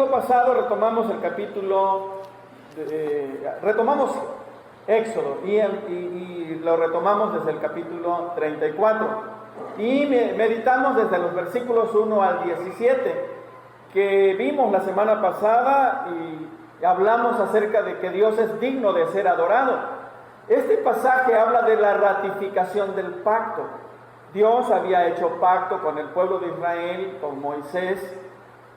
domingo pasado retomamos el capítulo, retomamos Éxodo y lo retomamos desde el capítulo 34 y meditamos desde los versículos 1 al 17 que vimos la semana pasada y hablamos acerca de que Dios es digno de ser adorado. Este pasaje habla de la ratificación del pacto. Dios había hecho pacto con el pueblo de Israel, con Moisés,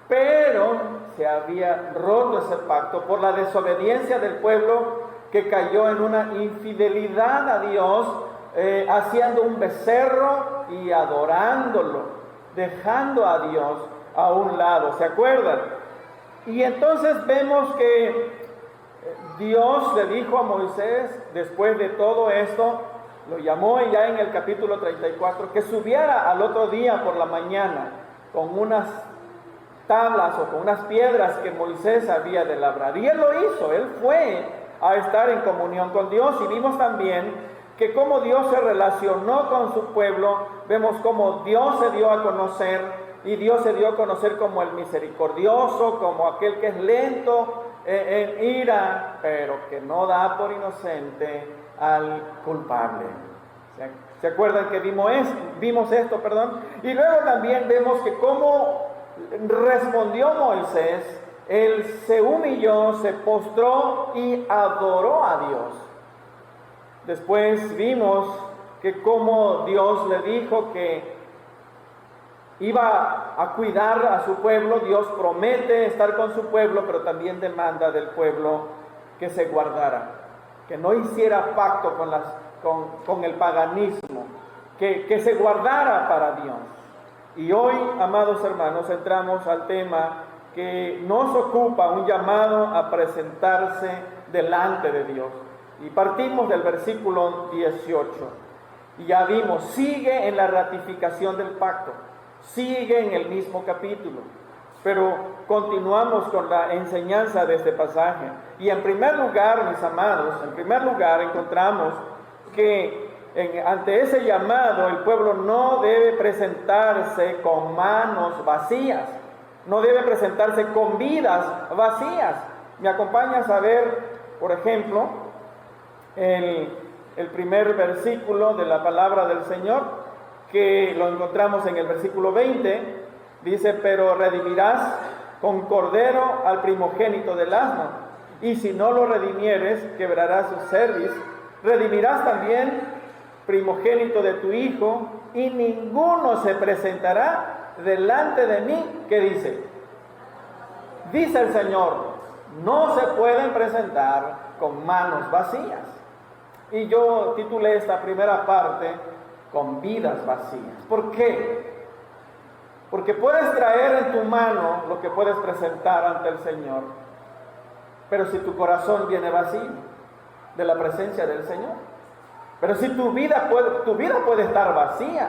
pero se había roto ese pacto por la desobediencia del pueblo que cayó en una infidelidad a Dios, haciendo un becerro y adorándolo, dejando a Dios a un lado, ¿se acuerdan? Y entonces vemos que Dios le dijo a Moisés, después de todo esto, lo llamó ya en el capítulo 34, que subiera al otro día por la mañana con unas tablas o con unas piedras que Moisés había de labrar. Y él lo hizo, él fue a estar en comunión con Dios. Y vimos también que como Dios se relacionó con su pueblo, vemos como Dios se dio a conocer, y Dios se dio a conocer como el misericordioso, como aquel que es lento en ira, pero que no da por inocente al culpable. ¿Se acuerdan que vimos esto? Y luego también vemos que cómo respondió Moisés. Él se humilló, se postró y adoró a Dios. Después vimos que como Dios le dijo que iba a cuidar a su pueblo, Dios promete estar con su pueblo, pero también demanda del pueblo que se guardara, que no hiciera pacto con el paganismo, que se guardara para Dios. Y hoy, amados hermanos, entramos al tema que nos ocupa, un llamado a presentarse delante de Dios. Y partimos del versículo 18. Y ya vimos, sigue en la ratificación del pacto, sigue en el mismo capítulo. Pero continuamos con la enseñanza de este pasaje. Y en primer lugar, mis amados, encontramos que ante ese llamado el pueblo no debe presentarse con manos vacías, no debe presentarse con vidas vacías. ¿Me acompañas a ver, por ejemplo, el primer versículo de la palabra del Señor, que lo encontramos en el versículo 20? Dice: pero redimirás con cordero al primogénito del asno, y si no lo redimieres, quebrarás su cerviz. Redimirás también primogénito de tu hijo, y ninguno se presentará delante de mí. ¿Qué dice? Dice el Señor: no se pueden presentar con manos vacías. Y yo titulé esta primera parte con vidas vacías. ¿Por qué? Porque puedes traer en tu mano lo que puedes presentar ante el Señor, pero si tu corazón viene vacío de la presencia del Señor, pero si tu vida puede estar vacía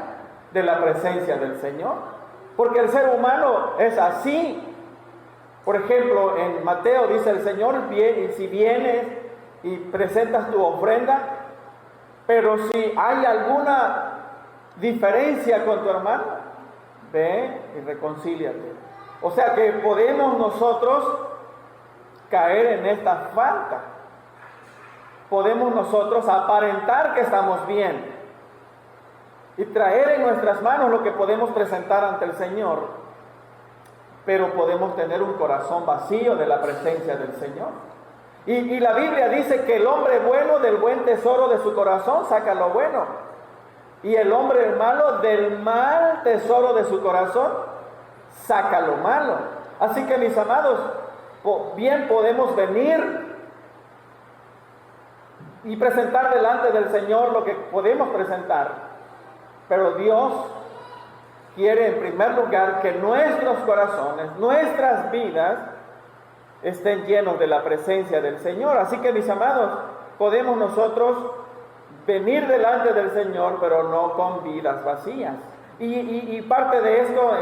de la presencia del Señor, porque el ser humano es así. Por ejemplo, en Mateo dice el Señor: si vienes y presentas tu ofrenda, pero si hay alguna diferencia con tu hermano, ve y reconcíliate. O sea que podemos nosotros caer en esta falta. Podemos nosotros aparentar que estamos bien y traer en nuestras manos lo que podemos presentar ante el Señor, pero podemos tener un corazón vacío de la presencia del Señor. Y la Biblia dice que el hombre bueno del buen tesoro de su corazón saca lo bueno, y el hombre malo del mal tesoro de su corazón saca lo malo. Así que, mis amados, bien podemos venir y presentar delante del Señor lo que podemos presentar, pero Dios quiere en primer lugar que nuestros corazones, nuestras vidas estén llenos de la presencia del Señor. Así que, mis amados, podemos nosotros venir delante del Señor, pero no con vidas vacías. Y parte de esto,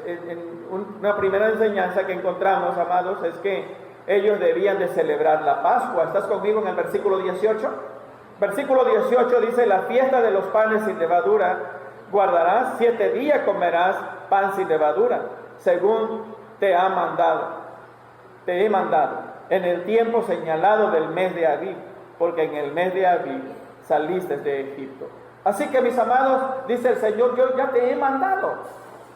en una primera enseñanza que encontramos, amados, es que ellos debían de celebrar la Pascua. ¿Estás conmigo en el versículo 18? Versículo 18 dice: la fiesta de los panes sin levadura guardarás, 7 días comerás pan sin levadura, según te ha mandado. te he mandado en el tiempo señalado del mes de Abib, porque en el mes de Abib saliste de Egipto. Así que, mis amados, dice el Señor, yo ya te he mandado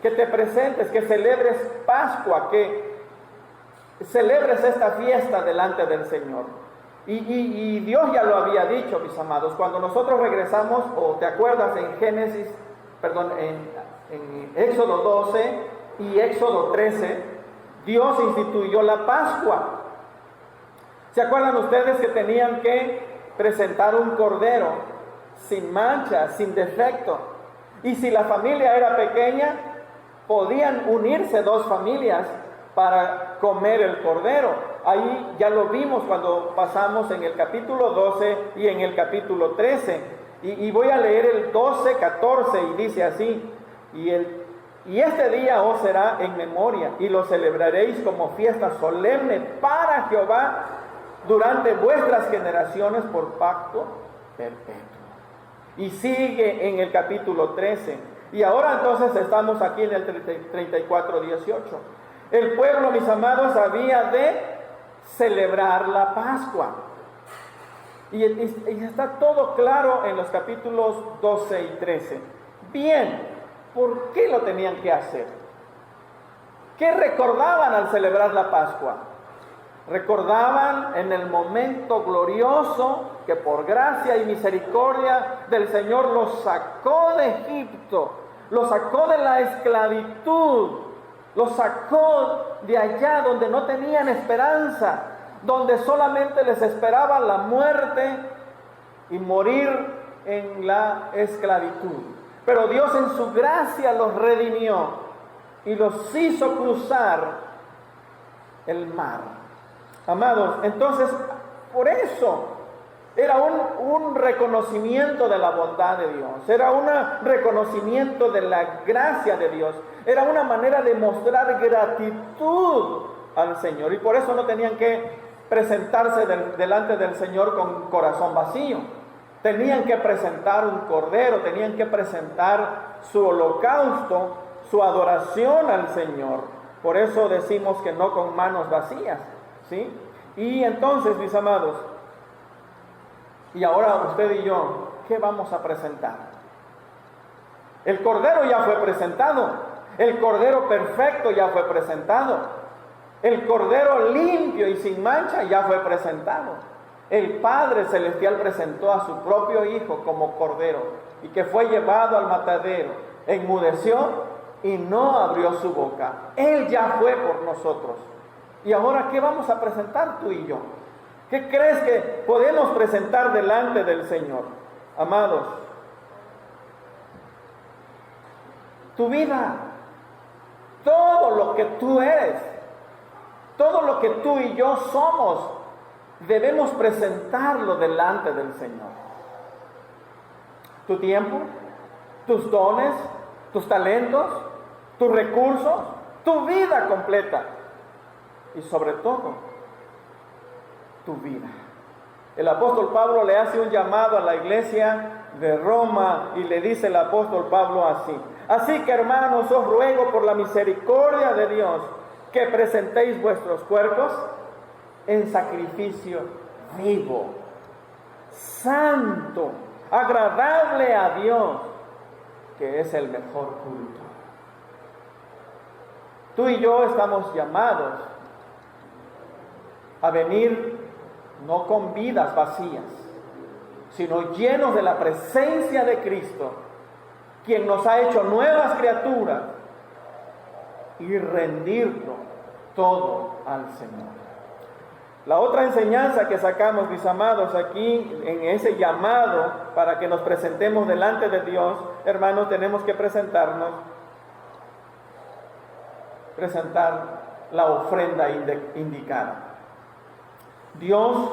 que te presentes, que celebres Pascua, que celebres esta fiesta delante del Señor. Y Dios ya lo había dicho, mis amados, cuando nosotros regresamos, o te acuerdas en Éxodo 12 y Éxodo 13, Dios instituyó la Pascua. ¿Se acuerdan ustedes que tenían que presentar un cordero sin mancha, sin defecto? Y si la familia era pequeña, podían unirse dos familias para comer el cordero. Ahí ya lo vimos cuando pasamos en el capítulo 12 y en el capítulo 13. Y voy a leer el 12, 14 y dice así: y este día os será en memoria y lo celebraréis como fiesta solemne para Jehová durante vuestras generaciones por pacto perpetuo. Y sigue en el capítulo 13. Y ahora entonces estamos aquí en el 34, 18. El pueblo, mis amados, había de celebrar la Pascua. Y está todo claro en los capítulos 12 y 13. Bien, ¿por qué lo tenían que hacer? ¿Qué recordaban al celebrar la Pascua? Recordaban en el momento glorioso que por gracia y misericordia del Señor los sacó de Egipto, los sacó de la esclavitud, los sacó de allá donde no tenían esperanza, donde solamente les esperaba la muerte y morir en la esclavitud. Pero Dios en su gracia los redimió y los hizo cruzar el mar. Amados, entonces, por eso era un reconocimiento de la bondad de Dios, era un reconocimiento de la gracia de Dios, era una manera de mostrar gratitud al Señor. Y por eso no tenían que presentarse delante del Señor con corazón vacío. Tenían que presentar un cordero, tenían que presentar su holocausto, su adoración al Señor. Por eso decimos que no con manos vacías, ¿sí? Y entonces, mis amados, y ahora usted y yo, ¿qué vamos a presentar? El cordero ya fue presentado, el cordero perfecto ya fue presentado, el cordero limpio y sin mancha ya fue presentado. El Padre Celestial presentó a su propio Hijo como cordero y que fue llevado al matadero, enmudeció y no abrió su boca. Él ya fue por nosotros. ¿Y ahora qué vamos a presentar tú y yo? ¿Qué crees que podemos presentar delante del Señor? Amados, tu vida, todo lo que tú eres, todo lo que tú y yo somos, debemos presentarlo delante del Señor. Tu tiempo, tus dones, tus talentos, tus recursos, tu vida completa. Y sobre todo, tu vida. El apóstol Pablo le hace un llamado a la iglesia de Roma y le dice el apóstol Pablo así: así que, hermanos, os ruego por la misericordia de Dios que presentéis vuestros cuerpos en sacrificio vivo, santo, agradable a Dios, que es el mejor culto. Tú y yo estamos llamados a venir no con vidas vacías, sino llenos de la presencia de Cristo, quien nos ha hecho nuevas criaturas, y rendirlo todo al Señor. La otra enseñanza que sacamos, mis amados, aquí en ese llamado para que nos presentemos delante de Dios, hermanos, tenemos que presentar la ofrenda indicada. Dios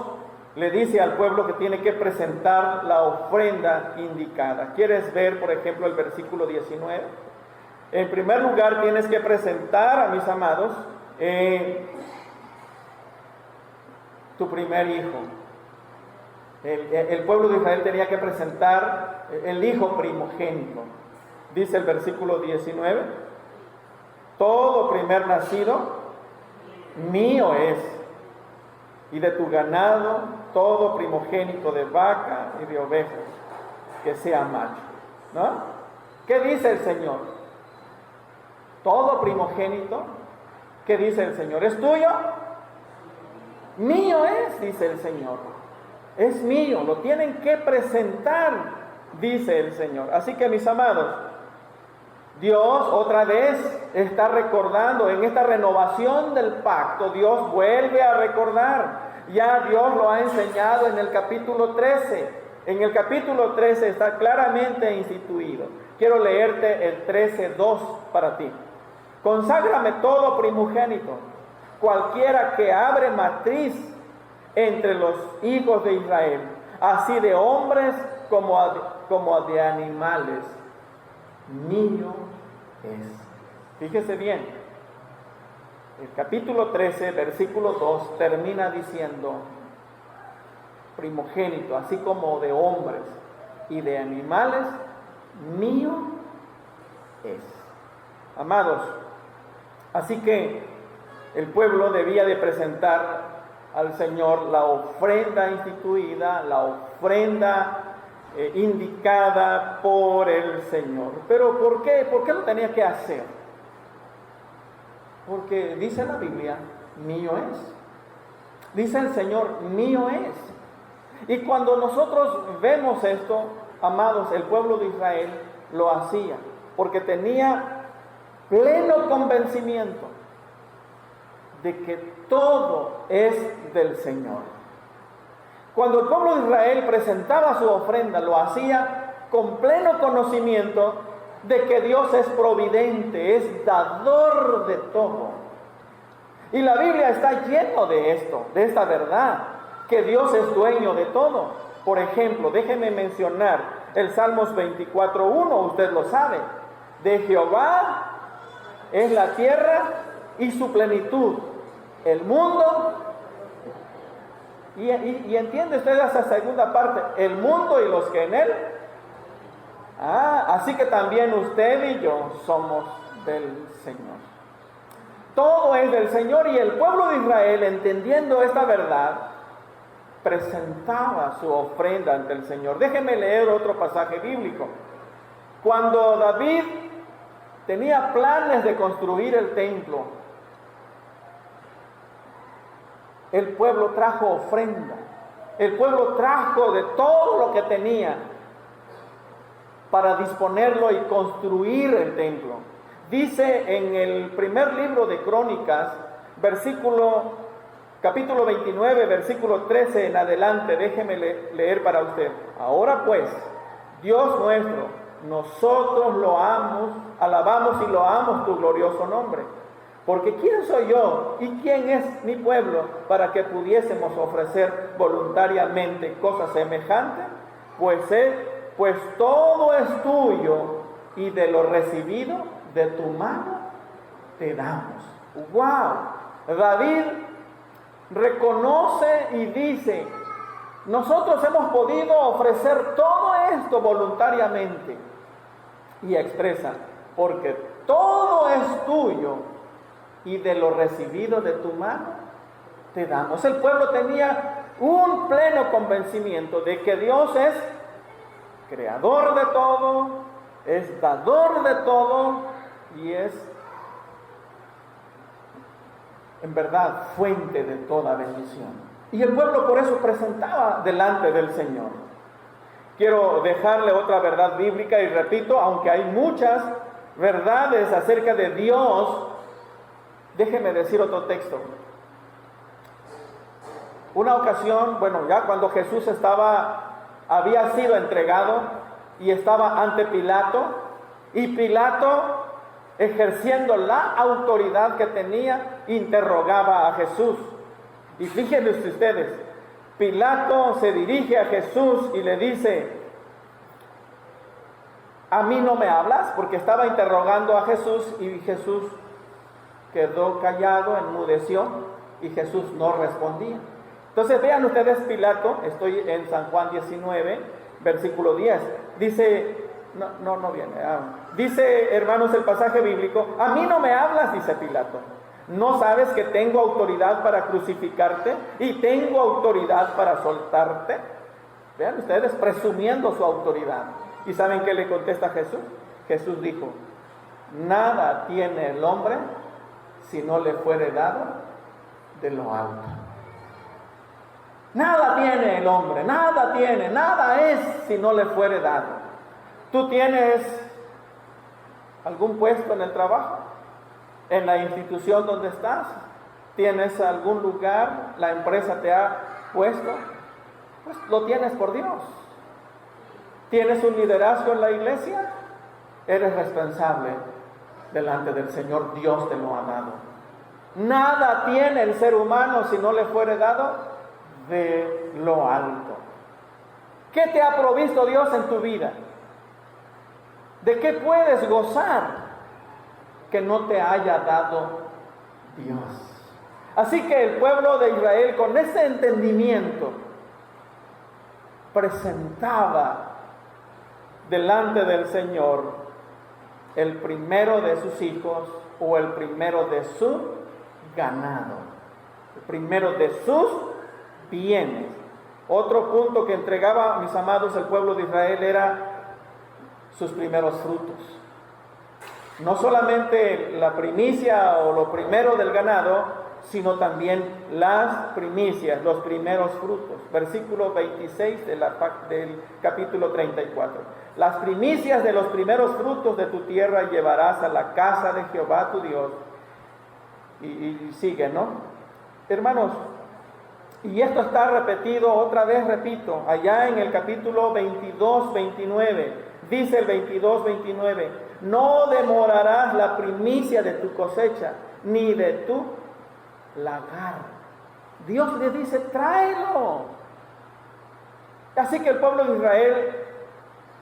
le dice al pueblo que tiene que presentar la ofrenda indicada. ¿Quieres ver, por ejemplo, el versículo 19? En primer lugar, tienes que presentar, a mis amados, tu primer hijo. El pueblo de Israel tenía que presentar el hijo primogénito. Dice el versículo 19: todo primer nacido mío es. y de tu ganado todo primogénito de vaca y de ovejas, que sea macho. ¿No? ¿Qué dice el Señor? Todo primogénito, ¿qué dice el Señor? ¿Es tuyo? Mío es, dice el Señor. Es mío, lo tienen que presentar, dice el Señor. Así que, mis amados, Dios otra vez está recordando en esta renovación del pacto. Dios vuelve a recordar. Ya Dios lo ha enseñado en el capítulo 13. En el capítulo 13 está claramente instituido. Quiero leerte el 13:2 para ti. Conságrame todo primogénito, cualquiera que abre matriz entre los hijos de Israel, así de hombres como de animales. Mío es. Fíjese bien, el capítulo 13, versículo 2, termina diciendo, primogénito, así como de hombres y de animales, mío es. Amados, así que el pueblo debía de presentar al Señor la ofrenda instituida, la ofrenda indicada por el Señor. Pero ¿por qué? ¿Por qué lo tenía que hacer? Porque dice la Biblia, mío es. Dice el Señor, mío es. Y cuando nosotros vemos esto, amados, el pueblo de Israel lo hacía, porque tenía pleno convencimiento de que todo es del Señor. Cuando el pueblo de Israel presentaba su ofrenda, lo hacía con pleno conocimiento de que Dios es providente, es dador de todo. Y la Biblia está lleno de esto, de esta verdad, que Dios es dueño de todo. Por ejemplo, déjenme mencionar el Salmos 24:1, usted lo sabe. De Jehová es la tierra y su plenitud, el mundo. Y entiende usted esa segunda parte, el mundo y los que en él. Así que también usted y yo somos del Señor. Todo es del Señor, y el pueblo de Israel, entendiendo esta verdad, presentaba su ofrenda ante el Señor. Déjenme leer otro pasaje bíblico. Cuando David tenía planes de construir el templo, el pueblo trajo ofrenda. El pueblo trajo de todo lo que tenía para disponerlo y construir el templo. Dice en el primer libro de Crónicas, capítulo 29, versículo 13 en adelante, déjeme leer para usted. Ahora pues, Dios nuestro, nosotros lo alabamos y loamos tu glorioso nombre. Porque ¿quién soy yo y quién es mi pueblo para que pudiésemos ofrecer voluntariamente cosas semejantes? Pues todo es tuyo, y de lo recibido de tu mano te damos. ¡Wow! David reconoce y dice, nosotros hemos podido ofrecer todo esto voluntariamente. Y expresa, porque todo es tuyo, y de lo recibido de tu mano te damos. El pueblo tenía un pleno convencimiento de que Dios es creador de todo, es dador de todo, y es en verdad fuente de toda bendición. Y el pueblo por eso presentaba delante del Señor. Quiero dejarle otra verdad bíblica, y repito, aunque hay muchas verdades acerca de Dios, déjeme decir otro texto. Una ocasión, ya cuando Jesús había sido entregado y estaba ante Pilato, y Pilato, ejerciendo la autoridad que tenía, interrogaba a Jesús. Y fíjense ustedes, Pilato se dirige a Jesús y le dice, ¿a mí no me hablas? Porque estaba interrogando a Jesús, y Jesús quedó callado, enmudeció, y Jesús no respondía. Entonces vean ustedes Pilato, estoy en San Juan 19, versículo 10, dice, no viene, dice, hermanos, el pasaje bíblico, ¿a mí no me hablas? Dice Pilato, ¿No sabes que tengo autoridad para crucificarte y tengo autoridad para soltarte? Vean ustedes presumiendo su autoridad. ¿Y saben qué le contesta Jesús? Jesús dijo: nada tiene el hombre si no le fuere dado de lo alto. Nada tiene el hombre, nada es si no le fuere dado. ¿Tú tienes algún puesto en el trabajo? ¿En la institución donde estás? ¿Tienes algún lugar? ¿La empresa te ha puesto? Pues lo tienes por Dios. ¿Tienes un liderazgo en la iglesia? Eres responsable delante del Señor. Dios te lo ha dado. Nada tiene el ser humano si no le fuere dado de lo alto. ¿Qué te ha provisto Dios en tu vida? ¿De qué puedes gozar que no te haya dado Dios? Así que el pueblo de Israel, con ese entendimiento, presentaba delante del Señor el primero de sus hijos o el primero de su ganado, el primero de sus bienes. Otro punto que entregaba, mis amados, el pueblo de Israel era sus primeros frutos. No solamente la primicia o lo primero del ganado, sino también las primicias, los primeros frutos. Versículo 26 del capítulo 34. Las primicias de los primeros frutos de tu tierra llevarás a la casa de Jehová tu Dios. Y sigue, ¿no? Hermanos, y esto está repetido, otra vez repito, allá en el capítulo 22, 29, dice el 22, 29, no demorarás la primicia de tu cosecha, ni de tu lagar. Dios le dice, tráelo. Así que el pueblo de Israel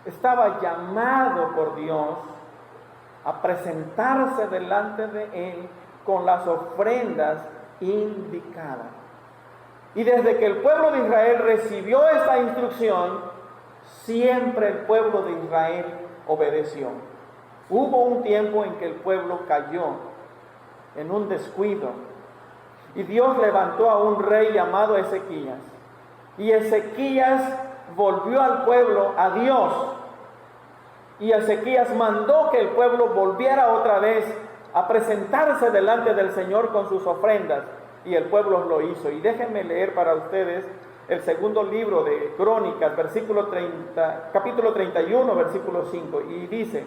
estaba llamado por Dios a presentarse delante de Él con las ofrendas indicadas. Y desde que el pueblo de Israel recibió esta instrucción, siempre el pueblo de Israel obedeció. Hubo un tiempo en que el pueblo cayó en un descuido, y Dios levantó a un rey llamado Ezequías. Y Ezequías volvió al pueblo a Dios. Y Ezequías mandó que el pueblo volviera otra vez a presentarse delante del Señor con sus ofrendas. Y el pueblo lo hizo. Y déjenme leer para ustedes el segundo libro de Crónicas, capítulo 31, versículo 5. Y dice: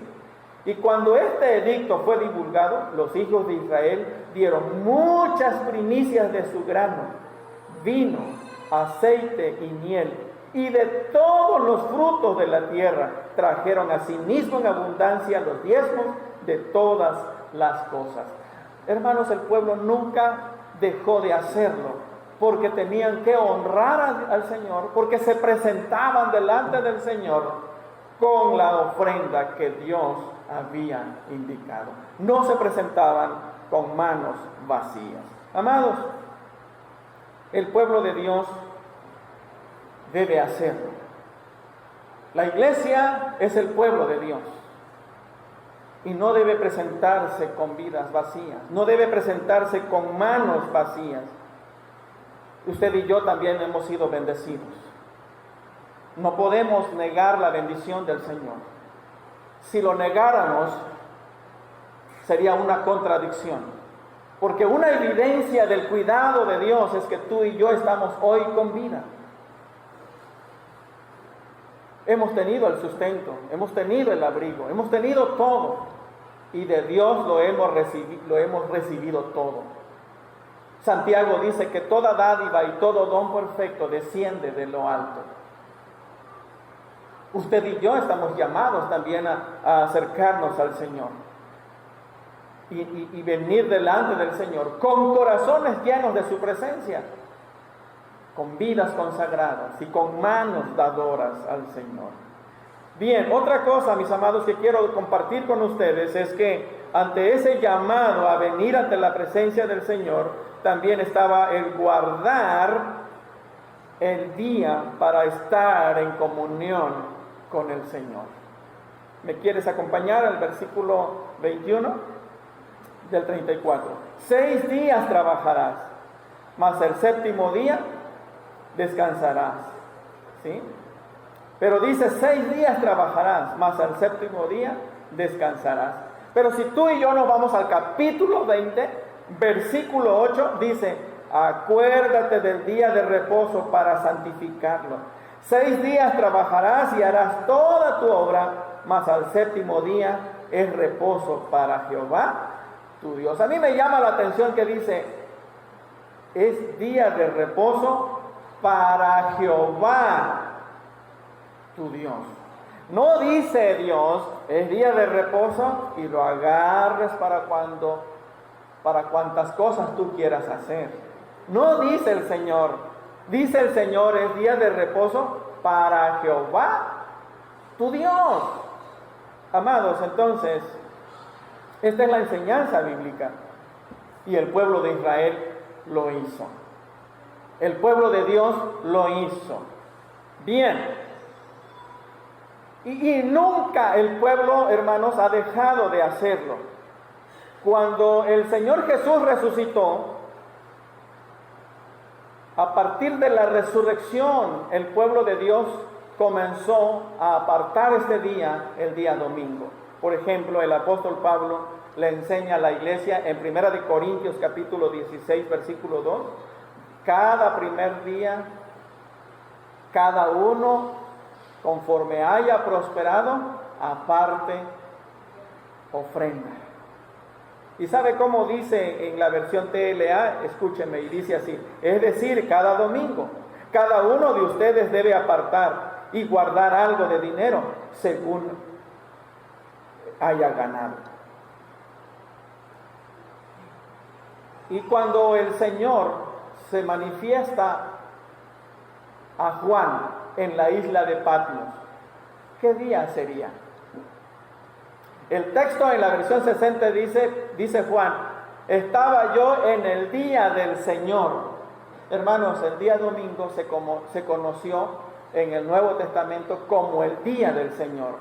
y cuando este edicto fue divulgado, los hijos de Israel dieron muchas primicias de su grano, vino, aceite y miel, y de todos los frutos de la tierra trajeron a sí mismo en abundancia los diezmos de todas las cosas. Hermanos, el pueblo nunca dejó de hacerlo, porque tenían que honrar al Señor, porque se presentaban delante del Señor con la ofrenda que Dios había indicado. No se presentaban con manos vacías. Amados, el pueblo de Dios debe hacerlo. La iglesia es el pueblo de Dios y no debe presentarse con vidas vacías, no debe presentarse con manos vacías. Usted y yo también hemos sido bendecidos. No podemos negar la bendición del Señor. Si lo negáramos, sería una contradicción. Porque una evidencia del cuidado de Dios es que tú y yo estamos hoy con vida. Hemos tenido el sustento, hemos tenido el abrigo, hemos tenido todo. Y de Dios lo hemos recibido todo. Santiago dice que toda dádiva y todo don perfecto desciende de lo alto. Usted y yo estamos llamados también a acercarnos al Señor y venir delante del Señor con corazones llenos de su presencia, con vidas consagradas y con manos dadoras al Señor. Bien, otra cosa, mis amados, que quiero compartir con ustedes es que ante ese llamado a venir ante la presencia del Señor, también estaba el guardar el día para estar en comunión con el Señor. ¿Me quieres acompañar al versículo 21? del 34. 6 días trabajarás, mas el séptimo día descansarás. ¿Sí? Pero dice 6 días trabajarás, mas el séptimo día descansarás. Pero si tú y yo nos vamos al capítulo 20, versículo 8, dice: acuérdate del día de reposo para santificarlo. 6 días trabajarás y harás toda tu obra, mas al séptimo día es reposo para Jehová tu Dios. A mí me llama la atención que dice: es día de reposo para Jehová tu Dios. No dice Dios, es día de reposo y lo agarres para cuantas cosas tú quieras hacer. No dice el Señor. Dice el Señor, es día de reposo para Jehová tu Dios. Amados, entonces, esta es la enseñanza bíblica. Y el pueblo de Israel lo hizo. El pueblo de Dios lo hizo. Bien. Y nunca el pueblo, hermanos, ha dejado de hacerlo. Cuando el Señor Jesús resucitó, a partir de la resurrección, el pueblo de Dios comenzó a apartar este día, el día domingo. Por ejemplo, el apóstol Pablo le enseña a la iglesia en 1 de Corintios capítulo 16, versículo 2, cada primer día, cada uno, conforme haya prosperado, aparte ofrenda. ¿Y sabe cómo dice en la versión TLA? Escúcheme, y dice así: es decir, cada domingo, cada uno de ustedes debe apartar y guardar algo de dinero según haya ganado. Y cuando el Señor se manifiesta a Juan en la isla de Patmos, ¿qué día sería? El texto en la versión 60 dice Juan: estaba yo en el día del Señor. Hermanos, el día domingo se conoció en el Nuevo Testamento como el día del Señor.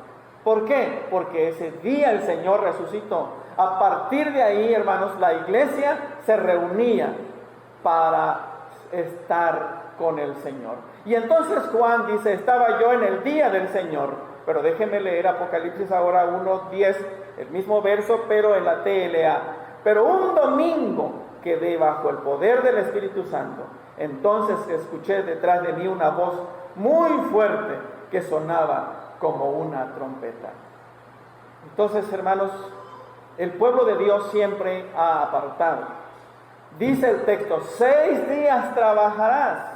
¿Por qué? Porque ese día el Señor resucitó. A partir de ahí, hermanos, la iglesia se reunía para estar con el Señor. Y entonces Juan dice: estaba yo en el día del Señor. Pero déjeme leer Apocalipsis ahora 1:10, el mismo verso, pero en la TLA. Pero un domingo quedé bajo el poder del Espíritu Santo. Entonces escuché detrás de mí una voz muy fuerte que sonaba como una trompeta. Entonces, hermanos, el pueblo de Dios siempre ha apartado. Dice el texto: 6 días trabajarás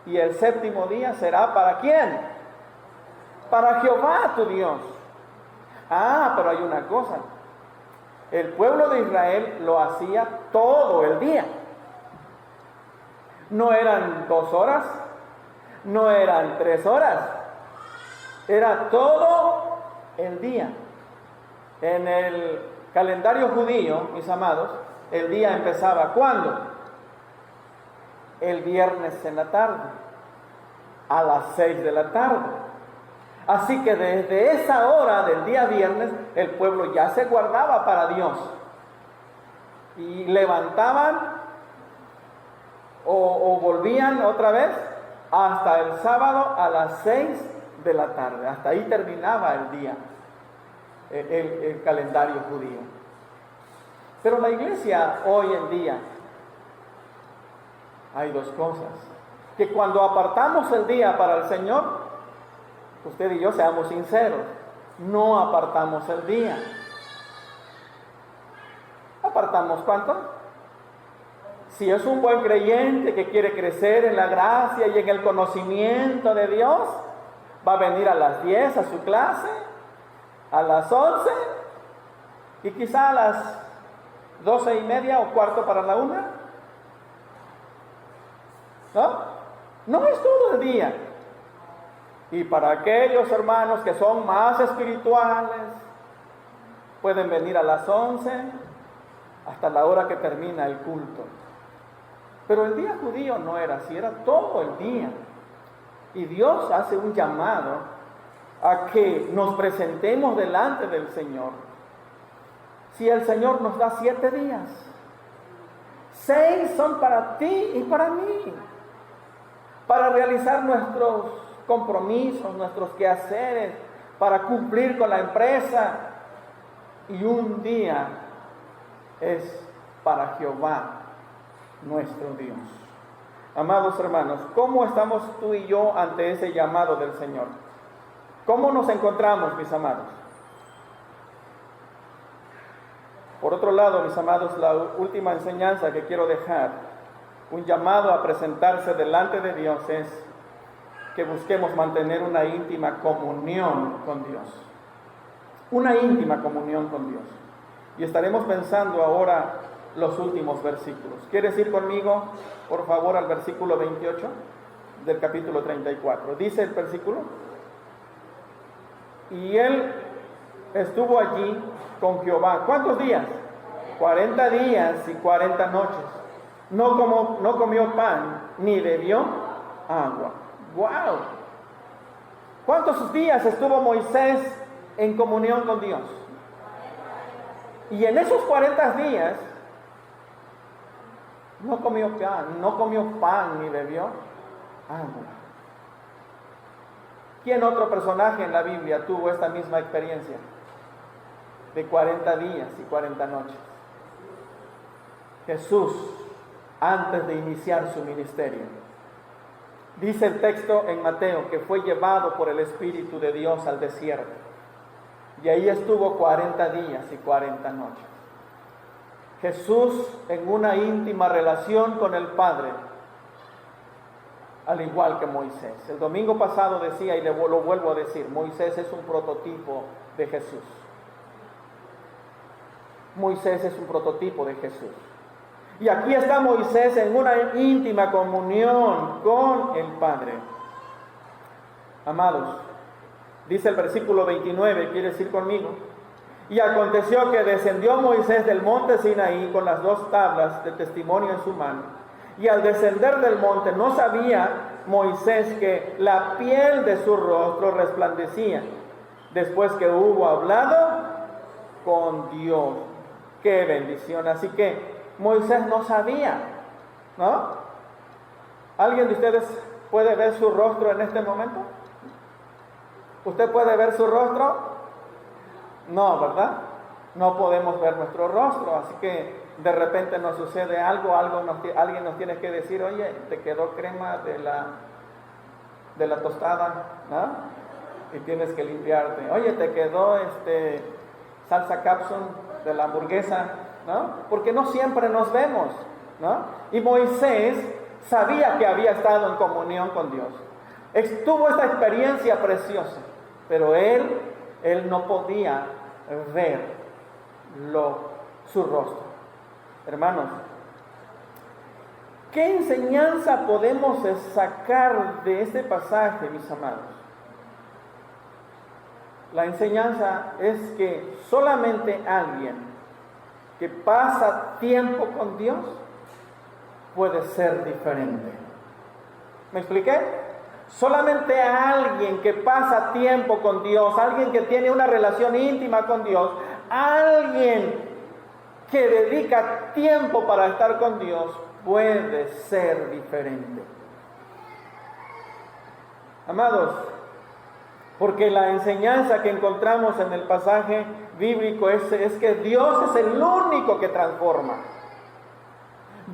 y el séptimo día será ¿para quién? Para Jehová tu Dios. Pero hay una cosa: el pueblo de Israel lo hacía todo el día. No eran 2 horas, no eran 3 horas, era todo el día. En el calendario judío, mis amados, el día empezaba ¿cuándo? El viernes en la tarde, a las 6 de la tarde. Así que desde esa hora del día viernes, el pueblo ya se guardaba para Dios. Y levantaban o volvían otra vez hasta el sábado a las 6 de la tarde. Hasta ahí terminaba el día, el calendario judío. Pero la iglesia hoy en día, hay 2 cosas. Que cuando apartamos el día para el Señor, usted y yo seamos sinceros, no apartamos el día. ¿Apartamos cuánto? Si es un buen creyente que quiere crecer en la gracia y en el conocimiento de Dios, va a venir a las 10 a su clase, a las 11 y quizá a las 12:30 o cuarto para la 1. ¿No? No es todo el día. Y para aquellos hermanos que son más espirituales, pueden venir a las 11 hasta la hora que termina el culto. Pero el día judío no era así, era todo el día. Y Dios hace un llamado a que nos presentemos delante del Señor si el Señor nos da 7 días? 6 son para ti y para mí, para realizar nuestros compromisos, nuestros quehaceres, para cumplir con la empresa. Y un día es para Jehová, nuestro Dios. Amados hermanos, ¿cómo estamos tú y yo ante ese llamado del Señor? ¿Cómo nos encontramos, mis amados? Por otro lado, mis amados, la última enseñanza que quiero dejar, un llamado a presentarse delante de Dios, es que busquemos mantener una íntima comunión con Dios. Una íntima comunión con Dios. Y estaremos pensando ahora los últimos versículos. ¿Quieres ir conmigo, por favor, al versículo 28 del capítulo 34? Dice el versículo: y él estuvo allí con Jehová. ¿Cuántos días? 40 días y 40 noches. No comió pan ni bebió agua. ¡Wow! ¿Cuántos días estuvo Moisés en comunión con Dios? Y en esos 40 días no comió pan ni bebió agua. ¿Quién otro personaje en la Biblia tuvo esta misma experiencia de 40 días y 40 noches? Jesús, antes de iniciar su ministerio. Dice el texto en Mateo que fue llevado por el Espíritu de Dios al desierto. Y ahí estuvo 40 días y 40 noches. Jesús en una íntima relación con el Padre, al igual que Moisés. El domingo pasado decía, y lo vuelvo a decir, Moisés es un prototipo de Jesús. Moisés es un prototipo de Jesús. Y aquí está Moisés en una íntima comunión con el Padre. Amados, dice el versículo 29, ¿quieres ir conmigo? Y aconteció que descendió Moisés del monte Sinaí con las 2 tablas de testimonio en su mano. Y al descender del monte no sabía Moisés que la piel de su rostro resplandecía, después que hubo hablado con Dios. ¡Qué bendición! Así que Moisés no sabía, ¿no? ¿Alguien de ustedes puede ver su rostro en este momento? ¿Usted puede ver su rostro? No, ¿verdad? No podemos ver nuestro rostro, así que de repente nos sucede algo, alguien nos tiene que decir: oye, te quedó crema de la tostada, ¿no? Y tienes que limpiarte. Oye, te quedó salsa capsun de la hamburguesa, ¿no? Porque no siempre nos vemos, ¿no? Y Moisés sabía que había estado en comunión con Dios. Tuvo esta experiencia preciosa, pero él no podía ver su rostro. Hermanos, ¿qué enseñanza podemos sacar de este pasaje, mis amados? La enseñanza es que solamente alguien que pasa tiempo con Dios puede ser diferente. ¿Me expliqué? Solamente alguien que pasa tiempo con Dios, alguien que tiene una relación íntima con Dios, alguien que dedica tiempo para estar con Dios, puede ser diferente. Amados, porque la enseñanza que encontramos en el pasaje bíblico es que Dios es el único que transforma.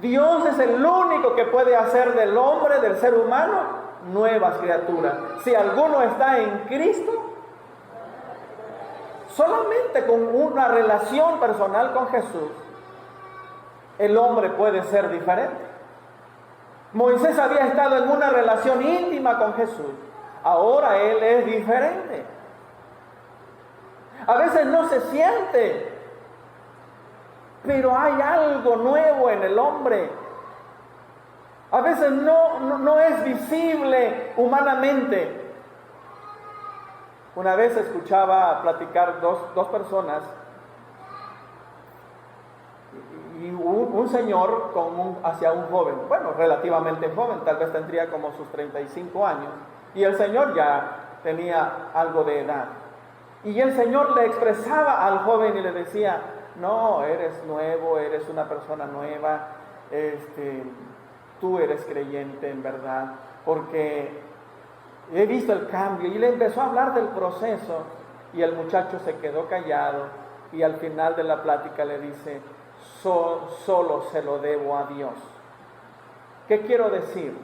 Dios es el único que puede hacer del hombre, del ser humano, nuevas criaturas. Si alguno está en Cristo, solamente con una relación personal con Jesús, el hombre puede ser diferente. Moisés había estado en una relación íntima con Jesús. Ahora él es diferente. A veces no se siente, pero hay algo nuevo en el hombre. A veces no es visible humanamente. Una vez escuchaba platicar dos personas, y un señor hacia un joven, bueno, relativamente joven, tal vez tendría como sus 35 años, y el señor ya tenía algo de edad. Y el Señor le expresaba al joven y le decía: no, eres nuevo, eres una persona nueva, tú eres creyente en verdad, porque he visto el cambio. Y le empezó a hablar del proceso y el muchacho se quedó callado y al final de la plática le dice, solo se lo debo a Dios. ¿Qué quiero decir?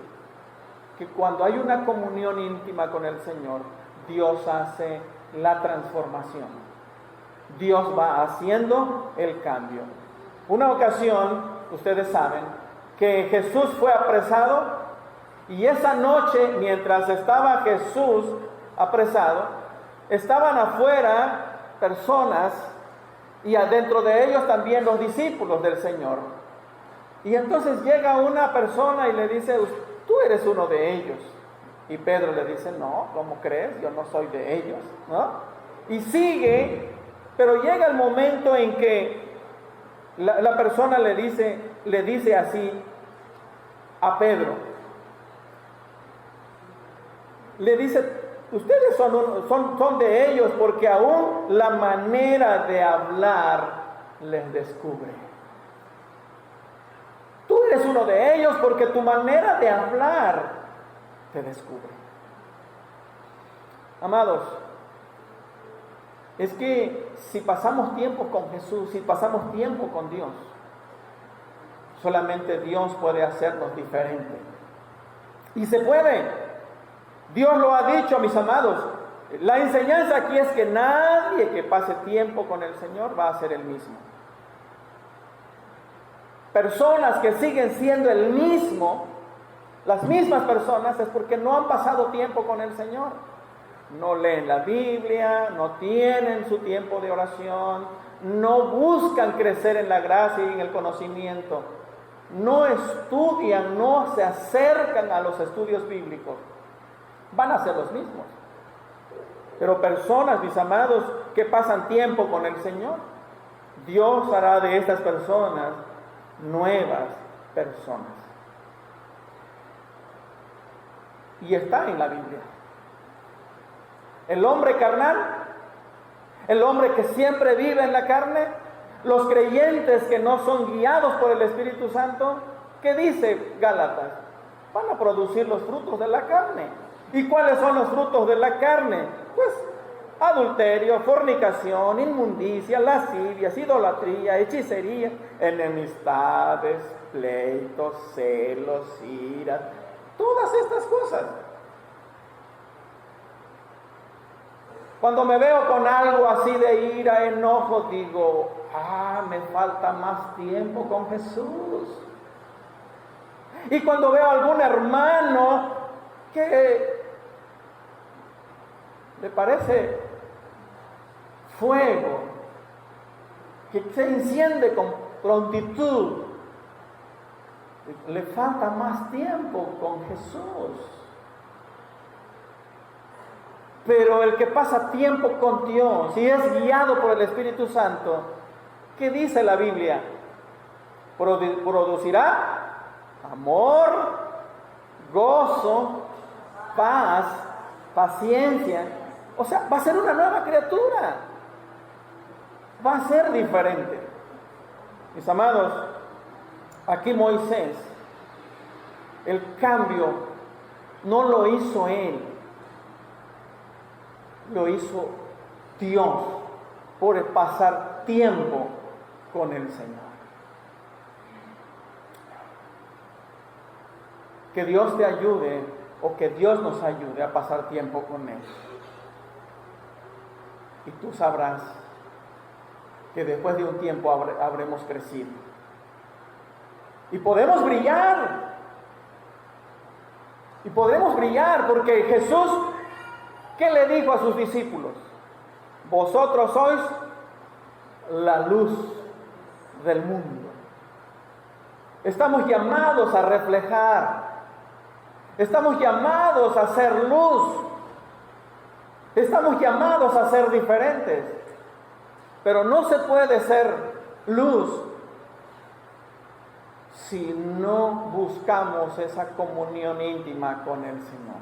Que cuando hay una comunión íntima con el Señor, Dios hace la transformación. Dios va haciendo el cambio. Una ocasión, ustedes saben, que Jesús fue apresado y esa noche, mientras estaba Jesús apresado, estaban afuera personas y adentro de ellos también los discípulos del Señor. Y entonces llega una persona y le dice, tú eres uno de ellos. Y Pedro le dice, no, ¿cómo crees? Yo no soy de ellos, ¿no? Y sigue, pero llega el momento en que la persona le dice así a Pedro. Le dice, ustedes son de ellos porque aún la manera de hablar les descubre. Tú eres uno de ellos porque tu manera de hablar te descubre. Amados, es que si pasamos tiempo con Jesús, si pasamos tiempo con Dios, solamente Dios puede hacernos diferentes. Y se puede. Dios lo ha dicho, mis amados. La enseñanza aquí es que nadie que pase tiempo con el Señor va a ser el mismo. Personas que siguen siendo el mismo, las mismas personas, es porque no han pasado tiempo con el Señor. No leen la Biblia, no tienen su tiempo de oración, no buscan crecer en la gracia y en el conocimiento, no estudian, no se acercan a los estudios bíblicos. Van a ser los mismos. Pero personas, mis amados, que pasan tiempo con el Señor, Dios hará de estas personas nuevas personas. Y está en la Biblia. El hombre carnal, el hombre que siempre vive en la carne, los creyentes que no son guiados por el Espíritu Santo, ¿qué dice Gálatas? Van a producir los frutos de la carne. ¿Y cuáles son los frutos de la carne? Pues adulterio, fornicación, inmundicia, lascivias, idolatría, hechicería, enemistades, pleitos, celos, iras, todas estas cosas. Cuando me veo con algo así de ira, enojo, digo, me falta más tiempo con Jesús. Y cuando veo a algún hermano que le parece fuego, que se enciende con prontitud, le falta más tiempo con Jesús. Pero el que pasa tiempo con Dios y es guiado por el Espíritu Santo, ¿qué dice la Biblia? Producirá amor, gozo, paz, paciencia. O sea, va a ser una nueva criatura. Va a ser diferente. Mis amados, aquí Moisés, el cambio no lo hizo él, lo hizo Dios por pasar tiempo con el Señor. Que Dios te ayude o que Dios nos ayude a pasar tiempo con Él. Y tú sabrás que después de un tiempo habremos crecido. Y podemos brillar. Y podremos brillar porque Jesús, ¿qué le dijo a sus discípulos? Vosotros sois la luz del mundo. Estamos llamados a reflejar. Estamos llamados a ser luz. Estamos llamados a ser diferentes. Pero no se puede ser luz si no buscamos esa comunión íntima con el Señor.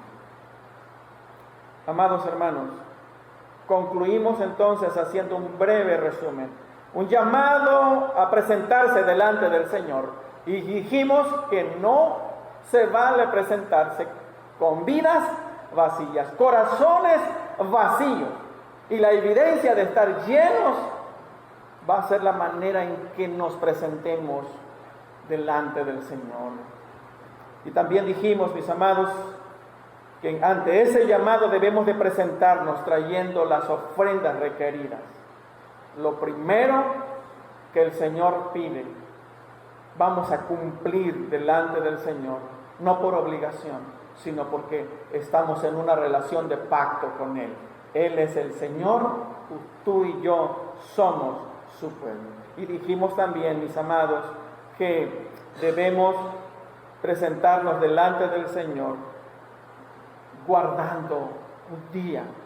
Amados hermanos, concluimos entonces haciendo un breve resumen. un llamado a presentarse delante del Señor. Y dijimos que no se vale presentarse con vidas vacías, corazones vacíos. Y la evidencia de estar llenos va a ser la manera en que nos presentemos delante del Señor. Y también dijimos, mis amados, que ante ese llamado debemos de presentarnos trayendo las ofrendas requeridas. Lo primero que el Señor pide, vamos a cumplir delante del Señor, no por obligación, sino porque estamos en una relación de pacto con Él. Él es el Señor, tú y yo somos su pueblo. Y dijimos también, mis amados, que debemos presentarnos delante del Señor guardando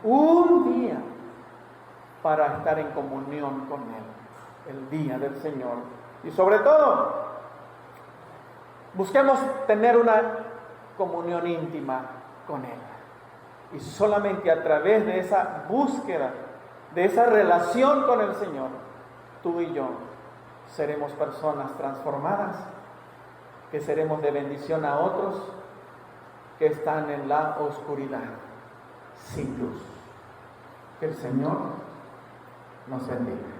un día para estar en comunión con Él, el día del Señor. Y sobre todo, busquemos tener una comunión íntima con Él. Y solamente a través de esa búsqueda, de esa relación con el Señor, tú y yo seremos personas transformadas, que seremos de bendición a otros que están en la oscuridad, sin luz. Que el Señor nos bendiga.